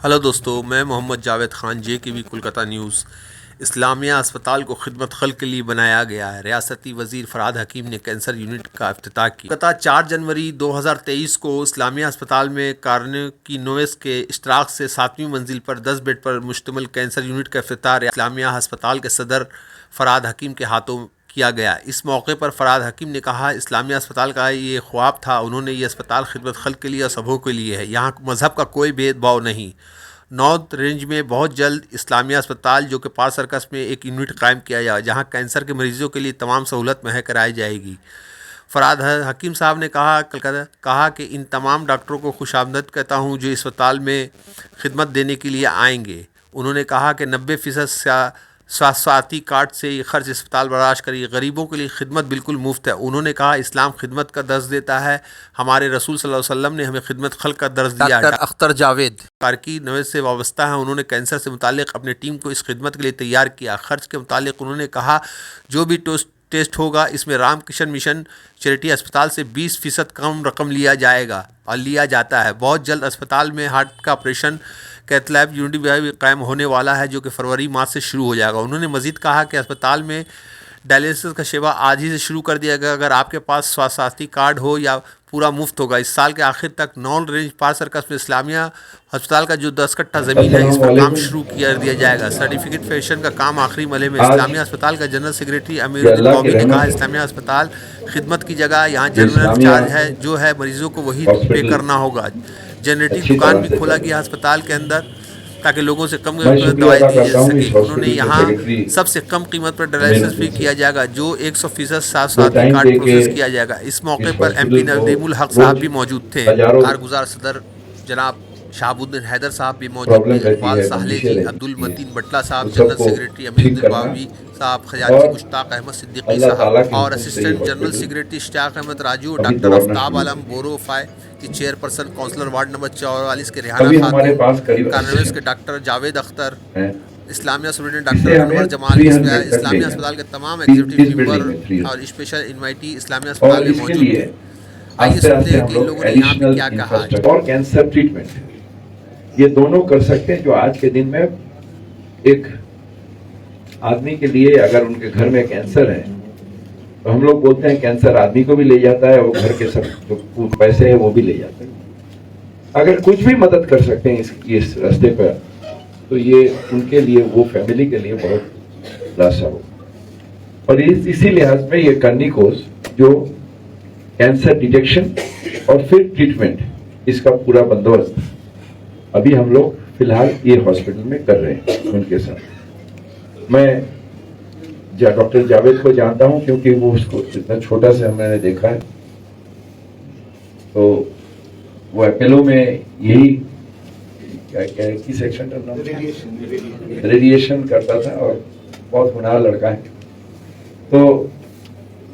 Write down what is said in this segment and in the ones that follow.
Hello दोस्तों, मैं Mohammed Javed Khan JKV Kolkata news. Islamia अस्पताल को खिदमत खल्क के लिए बनाया गया है। रियासती वज़ीर फ़रहाद हकीम ने कैंसर यूनिट का इफ्तिताह किया। कोलकाता 4 जनवरी 2023 को इस्लामिया अस्पताल में कार्निकी नोवेस के इश्तराक से 7वीं मंजिल पर 10 बेड पर मुश्तमिल कैंसर यूनिट का इफ्तिताह इस्लामिया अस्पताल के सदर फ़रहाद हकीम के हाथों किया गया। इस मौके पर फ़रहाद हकीम ने कहा, इस्लामिया अस्पताल का ये ख्वाब था। उन्होंने ये अस्पताल खिदमत खल्क के लिए और सबों के लिए है। यहाँ मज़हब का कोई भेदभाव नहीं। नॉर्थ रेंज में बहुत जल्द इस्लामिया अस्पताल जो कि पार सर्कस में एक यूनिट कायम किया जाए, जहां कैंसर के मरीजों के लिए तमाम सहूलत मुहैया कराई जाएगी। फ़रहाद हकीम साहब ने कहा कि इन तमाम डॉक्टरों को खुशामदद कहता हूं जो इस अस्पताल में खिदमत देने के लिए आएंगे। उन्होंने कहा कि 90% स्वास्थ्य कार्ड से ये खर्च अस्पताल बर्दाश्त करिए। गरीबों के लिए खिदमत बिल्कुल मुफ्त है। उन्होंने कहा, इस्लाम खिदमत का दर्ज देता है। हमारे रसूल सल्लल्लाहु अलैहि वसल्लम ने हमें खिदमत खल्क का दर्ज दिया है। डॉक्टर अख्तर जावेद कार्की नवेज से वाबस्ता है। उन्होंने कैंसर से मुतालिक अपनी टीम को इस खिदमत के लिए तैयार किया। खर्च के मुतालिक उन्होंने कहा, जो भी टेस्ट होगा इसमें रामकृष्ण मिशन चैरिटी अस्पताल से 20% कम रकम लिया जाएगा और लिया जाता है। बहुत जल्द अस्पताल में हार्ट का ऑपरेशन कैथ लैब यूनिट भी कायम होने वाला है, जो कि फरवरी माह से शुरू हो जाएगा। उन्होंने मजीद कहा कि अस्पताल में डायलिसिस का सेवा आज ही से शुरू कर दिया गया। अगर आपके पास स्वास्थ्य कार्ड हो या पूरा मुफ्त होगा। इस साल के आखिर तक नॉर्थ रेंज पार सर्कस में इस्लामिया अस्पताल का जो 10 कट्ठा ज़मीन है, इस पर काम शुरू कर दिया जाएगा। सर्टिफिकेट फैशन का काम आखिरी मरहले में। इस्लामिया अस्पताल का जनरल सेक्रेटरी अमीरुद्दीन बॉबी ने कहा, इस्लामिया अस्पताल खिदमत की जगह यहाँ जनरल चार्ज है जो है मरीजों को वही पे करना होगा। जनरेटिव दुकान भी खोला गया अस्पताल के अंदर ताकि लोगों से कम दवाई दी जा सके। उन्होंने यहाँ सबसे कम कीमत पर डायलिसिस भी किया जाएगा, जो 100% स्वास्थ्य कार्ड प्रोसेस किया जाएगा। इस मौके पर MP नदीमुल हक साहब भी मौजूद थे। कारगुजार सदर जनाब शहाबुद्दीन हैदर साहब भी मौजूद थे। इकबाल साहले जी, अब्दुल मतीन बटला साहब, जनरल सेक्रेटरी अमीरुद्दीन बावी साहब, खजांची मुश्ताक अहमद सिद्दीकी साहब और assistant general secretary Ishtiaq Ahmed Raju, doctor Aftab Alam बोरोफाई की चेयरपर्सन, काउंसलर वार्ड नंबर 44 के रेहाना खातून, कार्नवेस के doctor Javed Akhtar, Islamia superintendent doctor Anwar Jamal, Islamia अस्पताल के तमाम एग्जीक्यूटिव मेंबर और स्पेशल इनवाइटी इस्लामिया अस्पताल में मौजूद थे। आइए सुनते हैं कि इन लोगों ने यहाँ पे क्या कहा। और कैंसर ट्रीटमेंट ये दोनों कर सकते हैं, जो आज के दिन में एक आदमी के लिए अगर उनके घर में कैंसर है तो हम लोग बोलते हैं कैंसर आदमी को भी ले जाता है, वो घर के सब जो पैसे है वो भी ले जाते हैं। अगर कुछ भी मदद कर सकते हैं इस रास्ते पर, तो ये उनके लिए, वो फैमिली के लिए बहुत लाशा हो। और इसी लिहाज में ये कार्निकोस जो कैंसर डिटेक्शन और फिर ट्रीटमेंट, इसका पूरा बंदोबस्त अभी हम लोग फिलहाल ये हॉस्पिटल में कर रहे हैं उनके साथ। मैं डॉक्टर जावेद को जानता हूं क्योंकि वो उसको इतना छोटा से मैंने देखा है। तो वो अपोलो में यही क्या सेक्शन रेडिएशन करता था और बहुत हुनर लड़का है। तो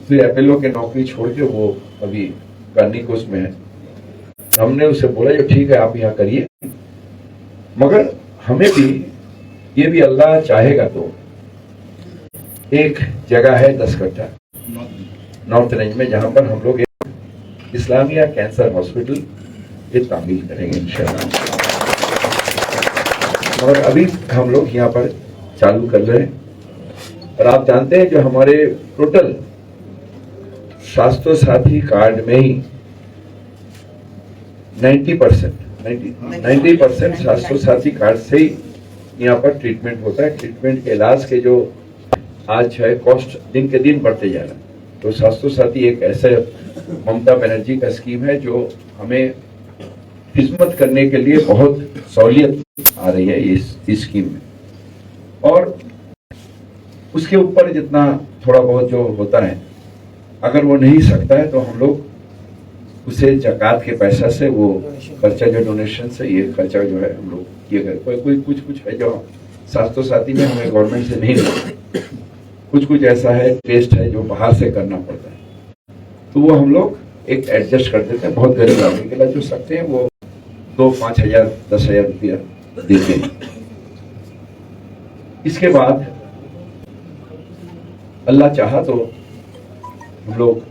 फिर अपोलो के नौकरी छोड़ के वो अभी कार्निकोस में है। हमने उसे बोला, जो ठीक है आप यहाँ करिए, मगर हमें भी ये भी अल्लाह चाहेगा तो एक जगह है 10 कट्ठा नॉर्थ रेंज में, जहां पर हम लोग एक इस्लामिया कैंसर हॉस्पिटल ये तामील करेंगे इंशाअल्लाह। और अभी हम लोग यहाँ पर चालू कर रहे हैं। और आप जानते हैं जो हमारे टोटल स्वास्थ्य साथी कार्ड में ही 90% स्वास्थ्य साथी कार्ड से ही यहाँ पर ट्रीटमेंट होता है। ट्रीटमेंट के इलाज के जो आज है कॉस्ट दिन के दिन बढ़ते जा रहा है। तो स्वास्थ्य साथी एक ऐसे ममता बनर्जी का स्कीम है जो हमें खिदमत करने के लिए बहुत सहूलियत आ रही है इस स्कीम में। और उसके ऊपर जितना थोड़ा बहुत जो होता है, अगर वो नहीं सकता है तो हम लोग उसे ज़कात के पैसा से, वो खर्चा जो डोनेशन से, ये खर्चा जो है हम लोग ये कर, कोई कुछ है जो स्वास्थ्य साथी में हमें गवर्नमेंट से नहीं मिलता, कुछ ऐसा है टेस्ट है जो बाहर से करना पड़ता है, तो वो हम लोग एक एडजस्ट कर देते हैं। बहुत गरीब आदमी के लिए जो सकते हैं वो 2-5 हजार 10 हजार रुपया देते हैं। इसके बाद अल्लाह चाहा तो हम लोग,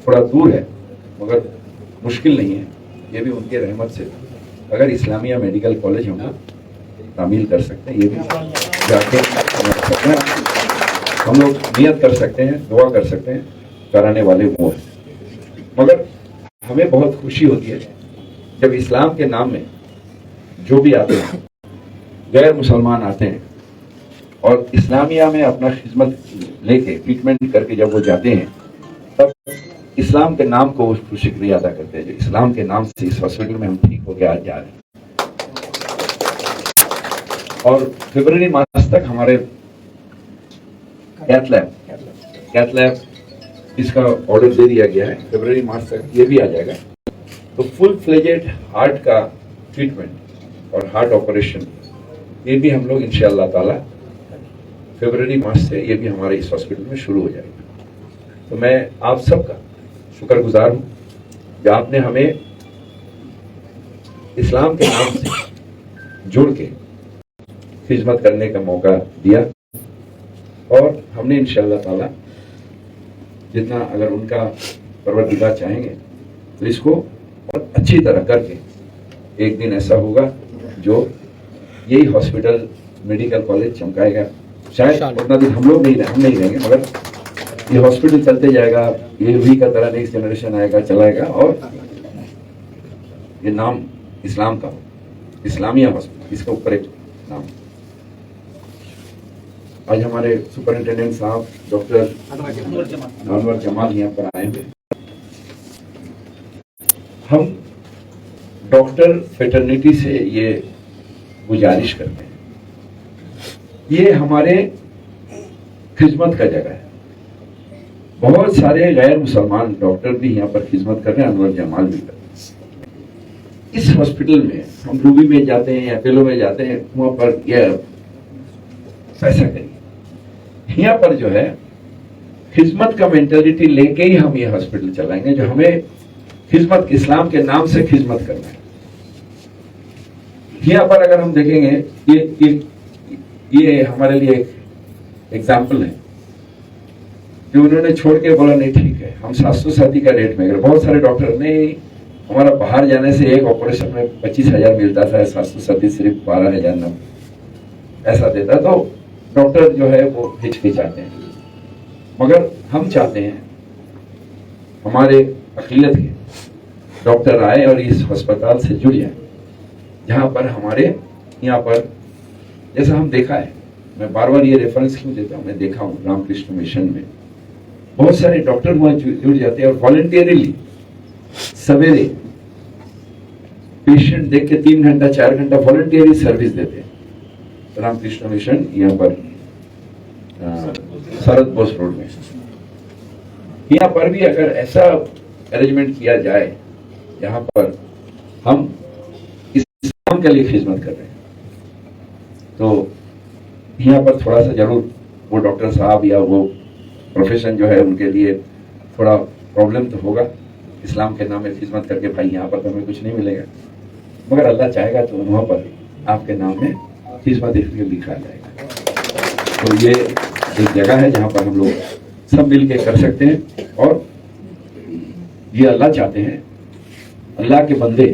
थोड़ा दूर है मगर मुश्किल नहीं है, ये भी उनके रहमत से अगर इस्लामिया मेडिकल कॉलेज हम लोग तामील कर सकते हैं, ये भी जाके सकते हैं, हम लोग नियत कर सकते हैं, दुआ कर सकते हैं, कराने वाले वो हैं। मगर हमें बहुत खुशी होती है जब इस्लाम के नाम में जो भी आते हैं, गैर मुसलमान आते हैं और इस्लामिया में अपना खिदमत लेके ट्रीटमेंट करके जब वो जाते हैं, तब इस्लाम के नाम को उसको शुक्रिया अदा करते हैं, जो इस्लाम के नाम से इस हॉस्पिटल में हम ठीक होकर आज जा रहे हैं। और फरवरी मास तक हमारे कैथ लैब इसका ऑर्डर दे दिया गया है, फरवरी मार्च तक ये भी आ जाएगा। तो फुल फ्लेजेड हार्ट का ट्रीटमेंट और हार्ट ऑपरेशन ये भी हम लोग इंशाअल्लाह ताला फरवरी मार्च से ये भी हमारे इस हॉस्पिटल में शुरू हो जाएगा। तो मैं आप सबका शुक्रगुजार हूँ कि आपने हमें इस्लाम के नाम से जुड़ के खिदमत करने का मौका दिया और हमने इंशाअल्लाह ताला जितना अगर उनका परवरदिगार चाहेंगे तो इसको और अच्छी तरह करके एक दिन ऐसा होगा जो यही हॉस्पिटल मेडिकल कॉलेज चमकाएगा। शायद उतना दिन हम नहीं रहेंगे, मगर ये हॉस्पिटल चलते जाएगा, ये भी का तरह नेक्स्ट जनरेशन आएगा, चलाएगा और ये नाम इस्लाम का, इस्लामिया हॉस्पिटल, इसके ऊपर एक नाम। आज हमारे सुपरिंटेंडेंट साहब डॉक्टर अनवर जमाल यहाँ पर आए हुए। हम डॉक्टर फेटर्निटी से ये गुजारिश करते हैं, ये हमारे खिदमत का जगह है। बहुत सारे गैर मुसलमान डॉक्टर भी यहाँ पर खिदमत कर रहे हैं, अनवर जमाल भी कर रहे हैं। इस हॉस्पिटल में हम रूबी में जाते हैं, अकेलो में जाते हैं, वहां पर यह पैसा करिए, यहाँ पर जो है खिदमत का मेंटेलिटी लेके ही हम ये हॉस्पिटल चलाएंगे, जो हमें खिदमत इस्लाम के नाम से खिदमत करना है। यहाँ पर अगर हम देखेंगे ये हमारे लिए एक एग्जाम्पल है कि उन्होंने छोड़ के बोला नहीं ठीक है हम 730 का रेट में, बहुत सारे डॉक्टर नहीं, हमारा बाहर जाने से एक ऑपरेशन में 25,000 मिलता था, 730 सिर्फ 12,000 न ऐसा देता, तो डॉक्टर जो है वो हिचकिचाते हैं। मगर हम चाहते हैं हमारे अक़लियत के डॉक्टर आए और इस अस्पताल से जुड़ जाए, जहाँ पर हमारे यहाँ पर जैसा हम देखा है, मैं बार बार ये रेफरेंस क्यों देता हूँ, मैं देखा हूँ रामकृष्ण मिशन में बहुत सारे डॉक्टर वहाँ जुड़ जाते हैं और वॉलंटियरली सवेरे पेशेंट देख के 3 घंटा 4 घंटा वॉलंटियरली सर्विस देते हैं। रामकृष्ण मिशन यहाँ पर शरद बोस रोड में, यहाँ पर भी अगर ऐसा अरेंजमेंट किया जाए जहाँ पर हम इस्लाम के लिए खिदमत कर रहे हैं, तो यहाँ पर थोड़ा सा जरूर वो डॉक्टर साहब या वो प्रोफेशन जो है उनके लिए थोड़ा प्रॉब्लम तो होगा, इस्लाम के नाम में खिदमत करके भाई यहाँ पर तो हमें कुछ नहीं मिलेगा, मगर अल्लाह चाहेगा तो वहाँ पर आपके नाम में खिदमत इसलिए लिखा जाएगा। तो ये एक जगह है जहाँ पर हम लोग सब मिल के कर सकते हैं और ये अल्लाह चाहते हैं, अल्लाह के बंदे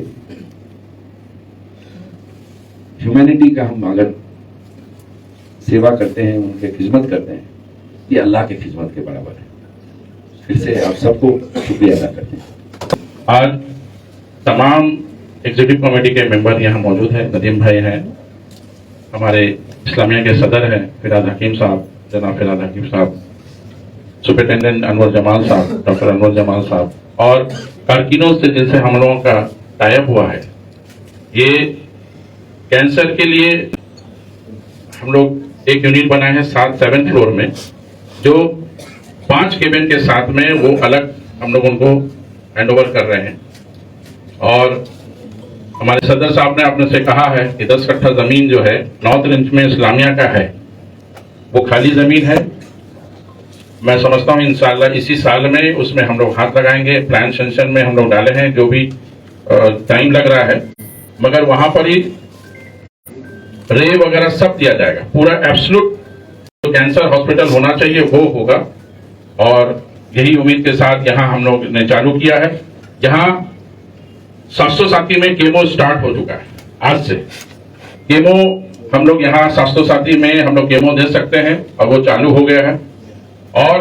ह्यूमैनिटी का हम अगर सेवा करते हैं, उनके खिदमत करते हैं, ये अल्लाह के खिदमत के बराबर है। फिर से आप सबको शुक्रिया अदा करते हैं। आज तमाम एग्जीक्यूटिव कमेटी के मेंबर यहाँ मौजूद हैं, नदीम भाई हैं, हमारे इस्लामिया के सदर हैं फिराद हकीम साहब, जनाब फिराद हकीम साहब, सुपरिटेंडेंट अनवर जमाल साहब, डॉक्टर अनवर जमाल साहब, और कारकिनों से जिनसे हम लोगों का टाइप हुआ है। ये कैंसर के लिए हम लोग एक यूनिट बनाए हैं 7th फ्लोर में, जो 5 केबिन के साथ में वो अलग हम लोग उनको हैंड ओवर कर रहे हैं। और हमारे सदर साहब ने आपने से कहा है कि 10 कट्ठा जमीन जो है नॉर्थ रेंज में इस्लामिया का है, वो खाली जमीन है। मैं समझता हूँ इंशाल्लाह इसी साल में उसमें हम लोग हाथ लगाएंगे। प्लान सेंशन में हम लोग डाले हैं, जो भी टाइम लग रहा है, मगर वहां पर ही रे वगैरह सब दिया जाएगा। पूरा एब्सोल्यूट जो कैंसर हॉस्पिटल होना चाहिए वो होगा। और यही उम्मीद के साथ यहाँ हम लोग ने चालू किया है, जहाँ 707 में केमो स्टार्ट हो चुका है। आज से केमो हम लोग यहाँ 707 में हम लोग केमो दे सकते हैं और वो चालू हो गया है। और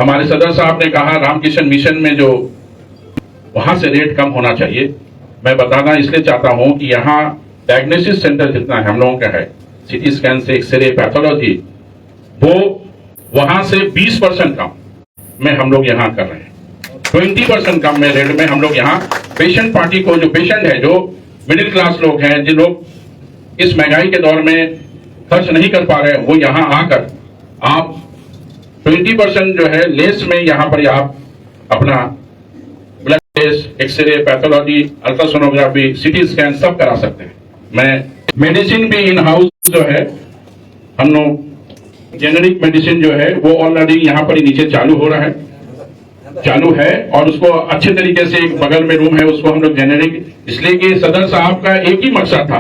हमारे सदर साहब ने कहा रामकिशन मिशन में जो वहां से रेट कम होना चाहिए। मैं बताना इसलिए चाहता हूं कि यहाँ डायग्नोसिस सेंटर जितना है हम लोगों का है, सीटी स्कैन से एक्सरे पैथोलॉजी, वो वहां से 20% कम में हम लोग यहाँ कर रहे हैं। 20% कम में रेट में हम लोग यहाँ पेशेंट पार्टी को, जो पेशेंट है, जो मिडिल क्लास लोग हैं, जिन लोग इस महंगाई के दौर में खर्च नहीं कर पा रहे हैं, वो यहाँ आकर आप 20% जो है लेस में यहाँ पर आप अपना blood test, x-ray, pathology, ultrasonography, CT scan सब करा सकते हैं। मैं मेडिसिन भी इन हाउस जो है हम लोग जेनेरिक मेडिसिन जो है वो ऑलरेडी यहाँ पर ही नीचे चालू हो रहा है और उसको अच्छे तरीके से एक बगल में रूम है, उसको हम लोग जेनेरिक, इसलिए कि सदर साहब का एक ही मकसद था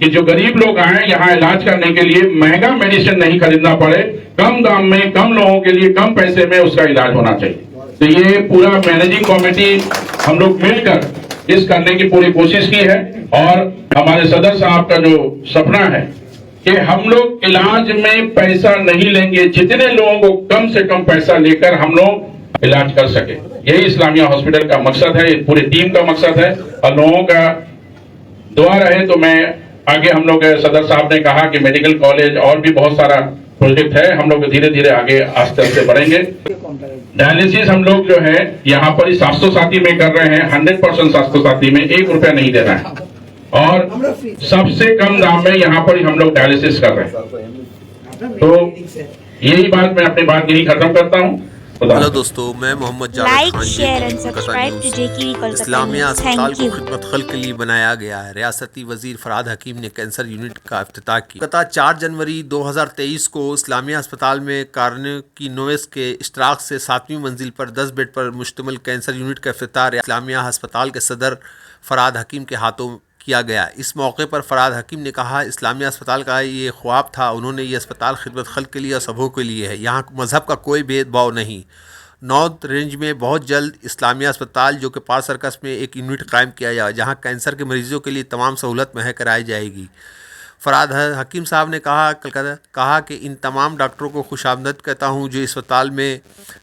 कि जो गरीब लोग आए यहाँ इलाज करने के लिए महंगा मेडिसिन नहीं खरीदना पड़े, कम दाम में, कम लोगों के लिए कम पैसे में उसका इलाज होना चाहिए। तो ये पूरा मैनेजिंग कमेटी हम लोग मिलकर इस करने की पूरी कोशिश की है। और हमारे सदर साहब का जो सपना है कि हम लोग इलाज में पैसा नहीं लेंगे, जितने लोगों को कम से कम पैसा लेकर हम लोग इलाज कर सके, यही इस्लामिया हॉस्पिटल का मकसद है, पूरी टीम का मकसद है। और लोगों का दुआ रहे तो मैं आगे, हम लोग सदर साहब ने कहा कि मेडिकल कॉलेज और भी बहुत सारा प्रोजेक्ट है, हम लोग धीरे धीरे आगे आस्ते आस्ते बढ़ेंगे। डायलिसिस हम लोग जो है यहाँ पर 707 में कर रहे हैं, 100% 707 में, 1 रुपया नहीं देना है और सबसे कम दाम में यहाँ पर हम लोग डायलिसिस कर रहे हैं। तो यही बात, मैं अपनी बात यही खत्म करता हूँ। हेलो दोस्तों, मैं Mohammed Javed like, Khan share and subscribe to JK Kolkata. Islamia अस्पताल को थैंक यू। खिदमत खल्क के लिए बनाया गया है। रियासती वजीर फराद हकीम ने कैंसर यूनिट का इफ्तिताह किया। गत 4 जनवरी 2023 को इस्लामिया अस्पताल में कार्निकी नोवेस के इश्तराक से 7वीं मंजिल पर 10 बेड पर मुश्तमिल कैंसर यूनिट का इफ्तिताह इस्लामिया अस्पताल के सदर फराद हकीम के हाथों किया गया। इस मौके पर फराद हकीम ने कहा, इस्लामिया अस्पताल का ये ख्वाब था। उन्होंने ये अस्पताल खिदमत खल्क के लिए और सबों के लिए है। यहाँ मज़हब का कोई भेदभाव नहीं। नॉर्थ रेंज में बहुत जल्द इस्लामिया अस्पताल, जो कि पार सर्कस में एक यूनिट कायम किया जाएगा, जहाँ कैंसर के मरीजों के लिए तमाम सहूलत मुहैया कराई जाएगी। फराद हकीम साहब ने कहा कि इन तमाम डॉक्टरों को खुशामदद कहता हूँ जो इस अस्पताल में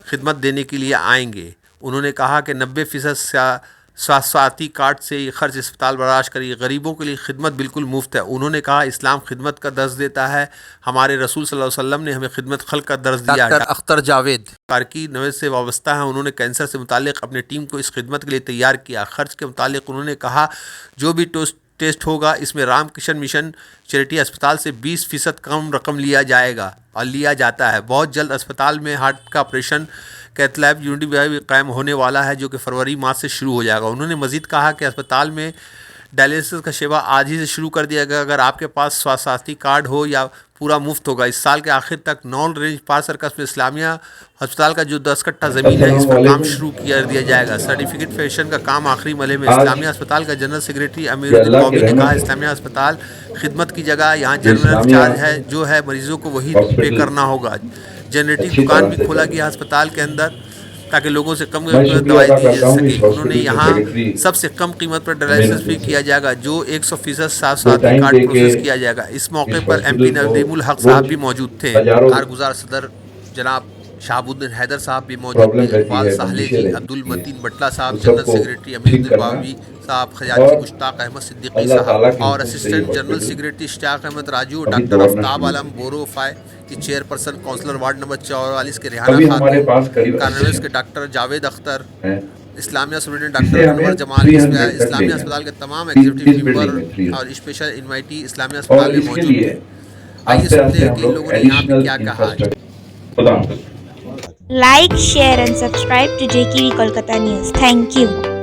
खिदमत देने के लिए आएंगे। उन्होंने कहा कि 90% स्वास्थ्य कार्ड से ये खर्च अस्पताल बर्दाश्त करेगी। गरीबों के लिए खिदमत बिल्कुल मुफ्त है। उन्होंने कहा, इस्लाम खिदमत का दर्ज देता है। हमारे रसूल सल्लल्लाहु अलैहि वसल्लम ने हमें खिदमत खल्क का दर्ज दिया। डॉक्टर अख्तर जावेद कार्की नवेज से वाबस्ता है। उन्होंने कैंसर से मुतालिक अपनी टीम को इस खिदमत के लिए तैयार किया। खर्च के मुतालिक उन्होंने कहा, जो भी टेस्ट होगा इसमें रामकिशन मिशन चैरिटी अस्पताल से 20% कम रकम लिया जाएगा और लिया जाता है। बहुत जल्द अस्पताल में हार्ट का ऑपरेशन कैथ लैब यूनिट भी कायम होने वाला है, जो कि फरवरी माह से शुरू हो जाएगा। उन्होंने मजीद कहा कि अस्पताल में डायलिसिस का सेवा आज ही से शुरू कर दिया गया। अगर आपके पास स्वास्थ्य कार्ड हो या पूरा मुफ्त होगा। इस साल के आखिर तक नॉर्थ रेंज पार सर्कस में इस्लामिया अस्पताल का जो 10 कट्ठा ज़मीन है, इस पर काम शुरू कर दिया जाएगा। सर्टिफिकेट फैशन का काम आखिरी मरहले में। इस्लामिया अस्पताल का जनरल सेक्रेटरी अमीरुद्दीन कौमी ने कहा, इस्लामिया अस्पताल खिदमत की जगह यहाँ जनरल चार्ज है, जो है मरीजों को वही पे करना होगा। जनरेटिंग दुकान भी खोला गया अस्पताल के अंदर ताकि लोगों से कम दवाई दी जा सके। उन्होंने यहाँ सबसे कम कीमत पर डायलिसिस भी किया जाएगा, जो 100% स्वास्थ्य कार्ड प्रोसेस किया जाएगा। इस मौके पर MP नदीमुल हक साहब भी मौजूद थे। कारगुजार सदर जनाब शहाबुद्दीन हैदर साहब भी मौजूद थे। इकबाल साहले जी, अब्दुल मतीन बटला साहब, जनरल सेक्रेटरी अमीरुद्दीन बावी साहब, खजांची मुश्ताक अहमद सिद्दीकी साहब और assistant general secretary Ishtiaq Ahmed Raju, doctor Aftab Alam बोरोफाई की चेयरपर्सन, काउंसलर वार्ड नंबर 44 के रेहाना खातून, कार्नवेस के doctor Javed Akhtar, Islamia superintendent doctor Anwar Jamal, Islamia अस्पताल के तमाम एग्जीक्यूटिव मेंबर और स्पेशल इन्वाइटी इस्लामिया अस्पताल में मौजूद थे। आइए सुनते हैं कि इन लोगों ने यहाँ पे क्या कहा। Like, share and subscribe to JKV Kolkata News. Thank you.